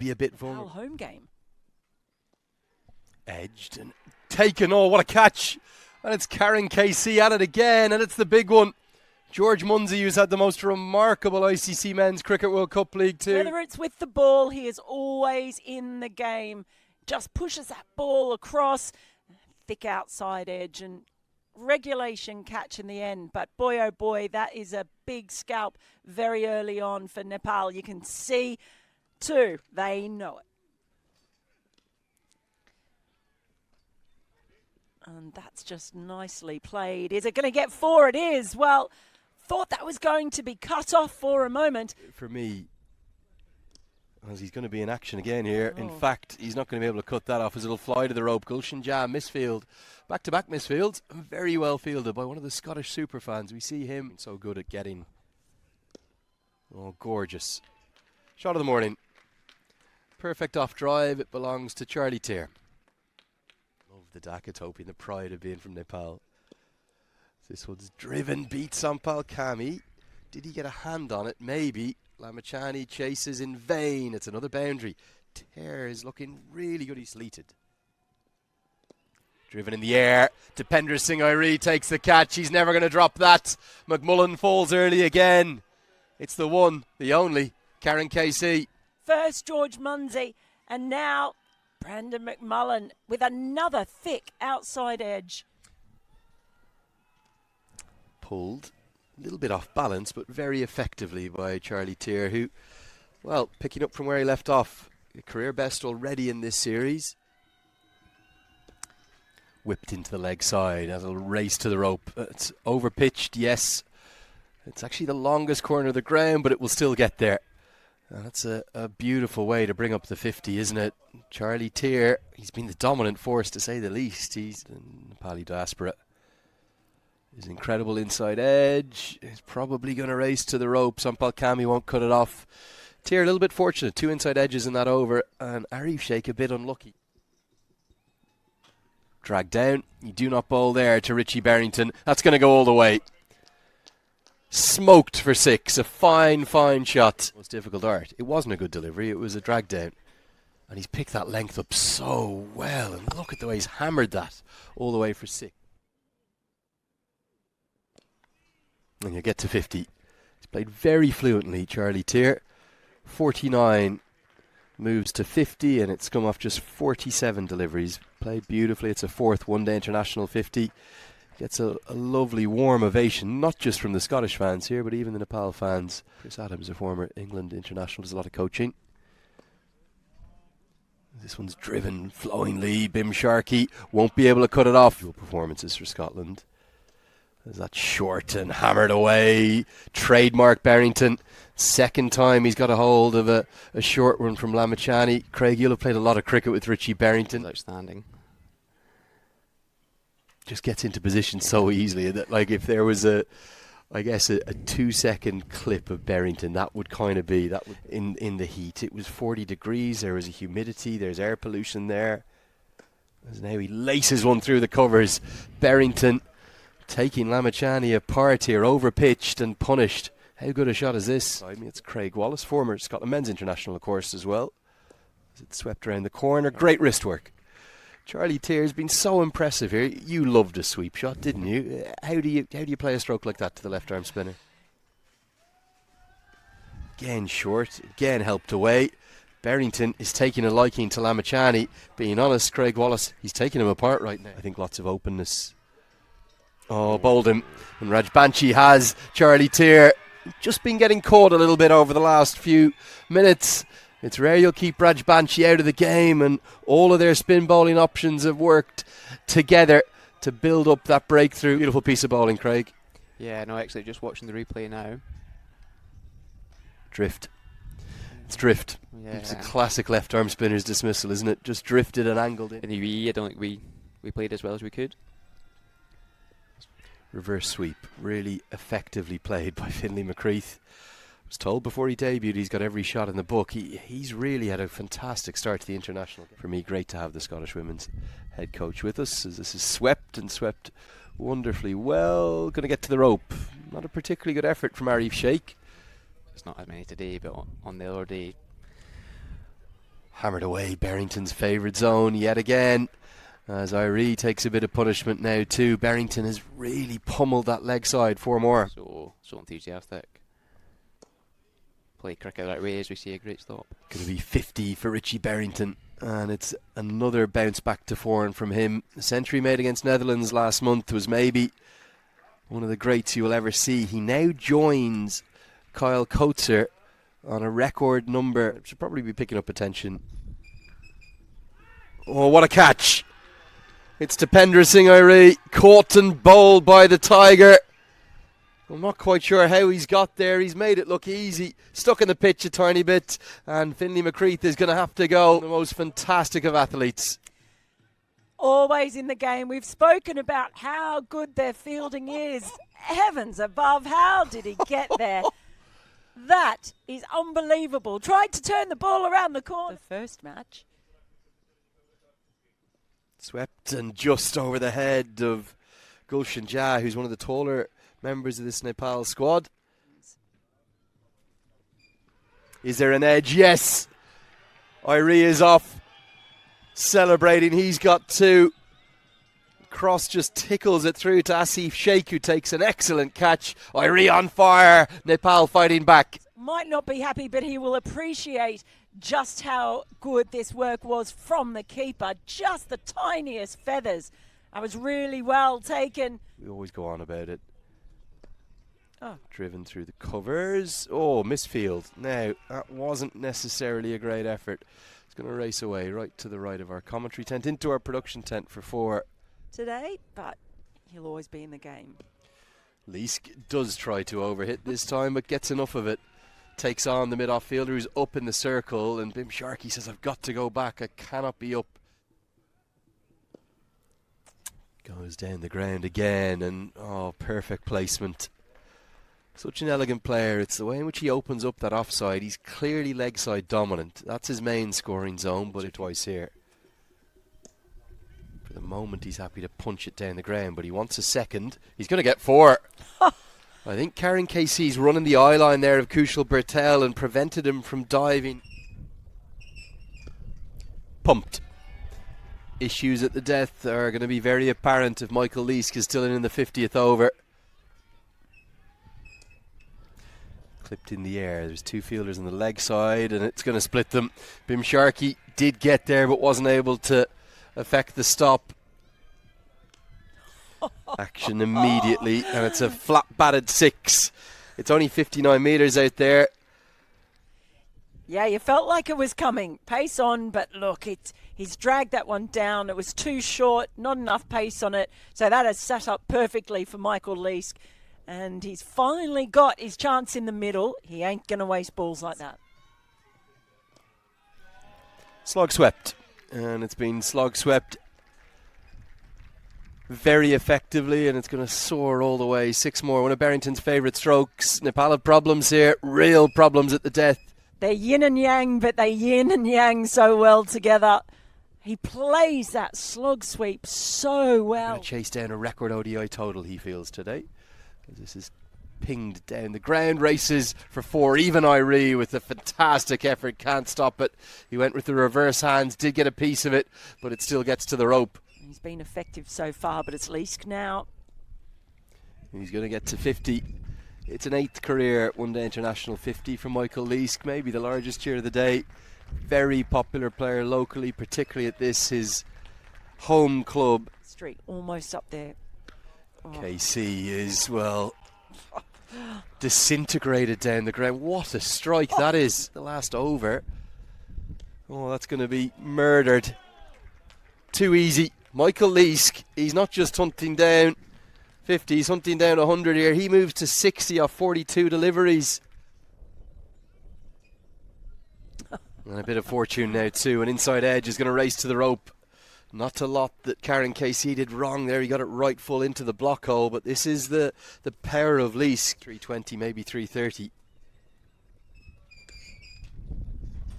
be a bit vulnerable. Home game. Edged and taken. Oh, what a catch. And it's Karen KC at it again, and it's the big one. George Munsey, who's had the most remarkable ICC Men's Cricket World Cup League 2. Whether it's with the ball, he is always in the game. Just pushes that ball across. Thick outside edge and regulation catch in the end. But boy, oh boy, that is a big scalp very early on for Nepal. You can see, too, they know it. And that's just nicely played. Is it going to get 4? It is. Well, thought that was going to be cut off for a moment. For me, as he's going to be in action again here. In fact, he's not going to be able to cut that off as it'll fly to the rope. Gulshan Jam, misfield. Back-to-back misfields. Very well fielded by one of the Scottish superfans. We see him so good at getting. Oh, gorgeous. Shot of the morning. Perfect off drive. It belongs to Charlie Tier. The Dakatopi and the pride of being from Nepal. This one's driven, beat Sompal Kami. Did he get a hand on it? Maybe. Lamachani chases in vain. It's another boundary. Tear is looking really good. He's sleeted. Driven in the air. Dipendra Singh Airee takes the catch. He's never going to drop that. McMullen falls early again. It's the one, the only, Karen KC. First George Munsey, and now Brandon McMullen with another thick outside edge. Pulled a little bit off balance, but very effectively by Charlie Tier, who, well, picking up from where he left off. A career best already in this series. Whipped into the leg side as a race to the rope. It's overpitched, yes. It's actually the longest corner of the ground, but it will still get there. And that's a beautiful way to bring up the 50, isn't it? Charlie Tier, he's been the dominant force to say the least. He's in Nepali diaspora. His incredible inside edge. He's probably going to race to the rope. Sompal Kami won't cut it off. Tier a little bit fortunate. 2 inside edges in that over. And Arif Sheikh a bit unlucky. Dragged down. You do not bowl there to Richie Barrington. That's going to go all the way. Smoked for 6. A fine, fine shot. It was difficult art. It wasn't a good delivery. It was a drag down. And he's picked that length up so well. And look at the way he's hammered that all the way for 6. And you get to 50. He's played very fluently, Charlie Tier. 49 moves to 50, and it's come off just 47 deliveries. Played beautifully. It's a 4th one-day international 50. Gets a lovely warm ovation, not just from the Scottish fans here, but even the Nepal fans. Chris Adams, a former England international, does a lot of coaching. This one's driven flowingly. Bim Sharkey won't be able to cut it off. Dual performances for Scotland. There's that short and hammered away. Trademark Barrington. Second time he's got a hold of a short one from Lamachani. Craig, you'll have played a lot of cricket with Richie Barrington. Outstanding. Just gets into position so easily that, like, if there was a 2-second clip of Barrington, that would kind of be that would in the heat. It was 40 degrees. There was a humidity. There's air pollution there. As now he laces one through the covers. Barrington taking Lamachani apart here, overpitched and punished. How good a shot is this? I mean, it's Craig Wallace, former Scotland men's international, of course, as well. It swept around the corner. Great wrist work. Charlie Tier's been so impressive here. You loved a sweep shot, didn't you? How do you play a stroke like that to the left arm spinner? Again short, again helped away. Barrington is taking a liking to Lamachani. Being honest, Craig Wallace, he's taking him apart right now. I think lots of openness. Oh, bowled him. And Rajbanshi has. Charlie Tier just been getting caught a little bit over the last few minutes. It's rare you'll keep Rajbanshi out of the game, and all of their spin bowling options have worked together to build up that breakthrough. Beautiful piece of bowling, Craig. Yeah, no, actually, just watching the replay now. Drift. It's drift. Yeah. It's a classic left arm spinner's dismissal, isn't it? Just drifted and angled in. In the UE, I don't think we played as well as we could. Reverse sweep, really effectively played by Finlay McCreath. I was told before he debuted he's got every shot in the book. He's really had a fantastic start to the international. For me, great to have the Scottish women's head coach with us, as this is swept wonderfully well. Going to get to the rope. Not a particularly good effort from Arif Sheikh. It's not as many today, but on the other day, Hammered away Barrington's favourite zone yet again. As Iree takes a bit of punishment now too. Barrington has really pummeled that leg side. 4 more. So enthusiastic. Play cricket that way as we see a great stop. Going to be 50 for Richie Barrington. And it's another bounce back to form from him. The century made against Netherlands last month was maybe one of the greats you will ever see. He now joins Kyle Coetzer on a record number. Should probably be picking up attention. Oh, what a catch! It's dipendra Singh Iree, caught and bowled by the Tiger. I'm not quite sure how he's got there. He's made it look easy. Stuck in the pitch a tiny bit. And Finlay McCreath is going to have to go. The most fantastic of athletes. Always in the game. We've spoken about how good their fielding is. Heavens above, how did he get there? That is unbelievable. Tried to turn the ball around the corner. The first match. Swept and just over the head of Gulshan Jha, who's one of the taller members of this Nepal squad. Is there an edge? Yes. Iree is off. Celebrating. He's got 2. Cross just tickles it through to Asif Sheikh, who takes an excellent catch. Iree on fire. Nepal fighting back. Might not be happy, but he will appreciate just how good this work was from the keeper. Just the tiniest feathers. That was really well taken. We always go on about it. Oh. Driven through the covers. Oh, misfield. Now, that wasn't necessarily a great effort. It's going to race away right to the right of our commentary tent, into our production tent for 4. Today, but he'll always be in the game. Leask does try to overhit this time, but gets enough of it. Takes on the mid-off fielder who's up in the circle, and Bim Sharkey says, I've got to go back. I cannot be up. Goes down the ground again, and oh, perfect placement. Such an elegant player. It's the way in which he opens up that offside. He's clearly leg side dominant. That's his main scoring zone, but twice here. For the moment, he's happy to punch it down the ground, but he wants a second. He's going to get 4. I think Karen Casey's running the eye line there of Kushal Bertel and prevented him from diving. Pumped. Issues at the death are going to be very apparent if Michael Leask is still in the 50th over. Clipped in the air. There's 2 fielders on the leg side, and it's going to split them. Bim Sharkey did get there, but wasn't able to affect the stop. Action immediately, and it's a flat batted 6. It's only 59 metres out there. Yeah, you felt like it was coming. Pace on, but look, he's dragged that one down. It was too short, not enough pace on it. So that has set up perfectly for Michael Leask. And he's finally got his chance in the middle. He ain't going to waste balls like that. Slog swept. And it's been slog swept very effectively, and it's going to soar all the way. 6 more. One of Barrington's favourite strokes. Nepal have problems here. Real problems at the death. They're yin and yang, but they yin and yang so well together. He plays that slug sweep so well. Going to chase down a record ODI total, he feels, today. This is pinged down the ground. Races for 4. Even Iree with a fantastic effort. Can't stop it. He went with the reverse hands. Did get a piece of it, but it still gets to the rope. He's been effective so far, but it's Leask now. He's going to get to 50. It's an 8th career one-day international 50 for Michael Leask. Maybe the largest cheer of the day. Very popular player locally, particularly at this, his home club. Street almost up there. Oh. KC is, well, disintegrated down the ground. What a strike that is. The last over. Oh, that's going to be murdered. Too easy. Michael Leask, he's not just hunting down 50, he's hunting down 100 here. He moves to 60 off 42 deliveries. And a bit of fortune now too. An inside edge is going to race to the rope. Not a lot that Karen Casey did wrong there. He got it right full into the block hole, but this is the power of Leask. 320, maybe 330.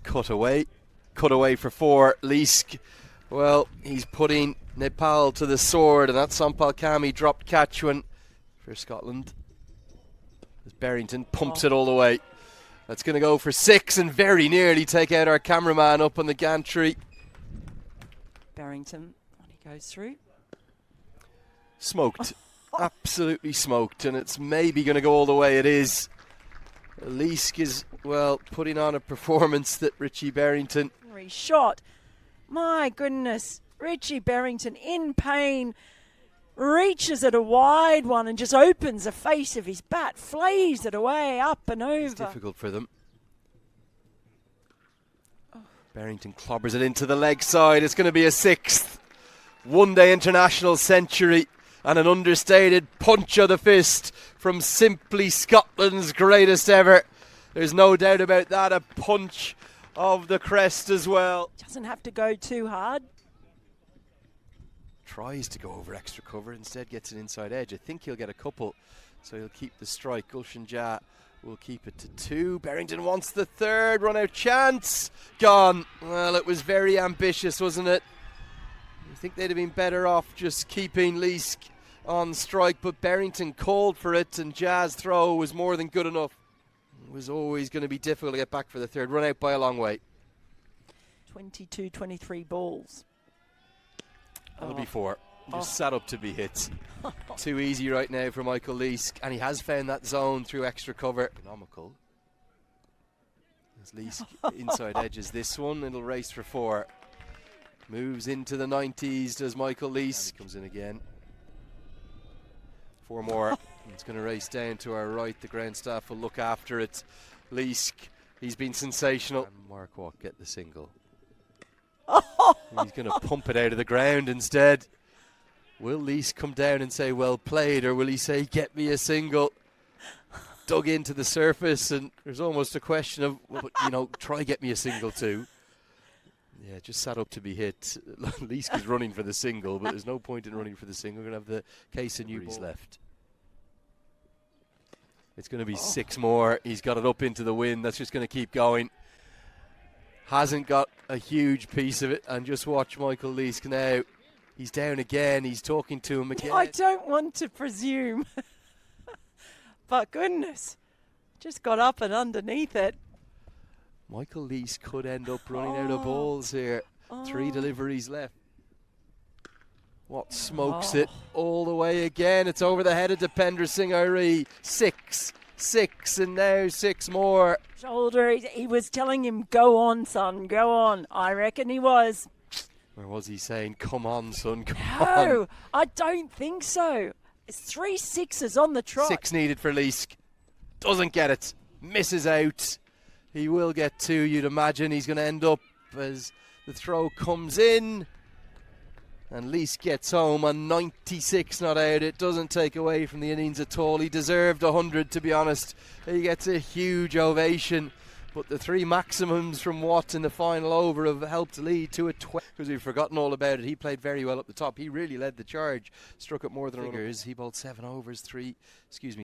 Cut away for 4. Leask, well, he's putting Nepal to the sword, and that sompal Kami dropped catch one for Scotland. As Barrington pumps it all the way. That's going to go for 6 and very nearly take out our cameraman up on the gantry. Barrington, when he goes through. Smoked. Absolutely smoked. And it's maybe going to go all the way it is. Leask is, well, putting on a performance that Richie Barrington... Shot. My goodness. Richie Barrington in pain. Reaches at a wide one and just opens the face of his bat. Flays it away, up and over. It's difficult for them. Barrington clobbers it into the leg side. It's going to be a 6th one-day international century and an understated punch of the fist from simply Scotland's greatest ever. There's no doubt about that. A punch of the crest as well. Doesn't have to go too hard. Tries to go over extra cover, instead gets an inside edge. I think he'll get a couple, so he'll keep the strike. Gulshan Jah will keep it to 2. Barrington wants the 3rd, run out chance. Gone. Well, it was very ambitious, wasn't it? I think they'd have been better off just keeping Leask on strike, but Barrington called for it, and Jah's throw was more than good enough. It was always going to be difficult to get back for the 3rd. Run out by a long way. 22-23 balls. That'll be 4. Just sat up to be hit. Too easy right now for Michael Leask, and he has found that zone through extra cover. Economical. As Leask inside edges this one, it'll race for 4. Moves into the 90s, does Michael Leask. Comes in again. 4 more. It's going to race down to our right. The ground staff will look after it. Leask, he's been sensational. And Mark Watt get the single. He's going to pump it out of the ground instead. Will Leask come down and say well played, or will he say get me a single? Dug into the surface, and there's almost a question of, well, you know, try get me a single too. Yeah, just sat up to be hit. Leask is running for the single, but there's no point in running for the single. We're going to have the case of Newbury's left. It's going to be 6 more. He's got it up into the wind. That's just going to keep going. Hasn't got a huge piece of it, and just watch Michael Leask now. He's down again. He's talking to him again. I don't want to presume, but goodness, just got up and underneath it. Michael Leask could end up running out of balls here. 3 deliveries left. Watt smokes it all the way again. It's over the head of dipendra Singh Airee. 6, and now 6 more. Shoulder, he was telling him, go on, son, go on. I reckon he was. Or was he saying, come on, son, come No, on? I don't think so. It's 3 6s on the trot. 6 needed for Leask. Doesn't get it. Misses out. He will get 2, you'd imagine. He's going to end up as the throw comes in. And Leask gets home on 96 not out. It doesn't take away from the innings at all. He deserved 100, to be honest. He gets a huge ovation. But the 3 maximums from Watt in the final over have helped lead to a 12. Because we've forgotten all about it. He played very well up the top. He really led the charge. Struck it more than figures. He bowled 7 overs, 3,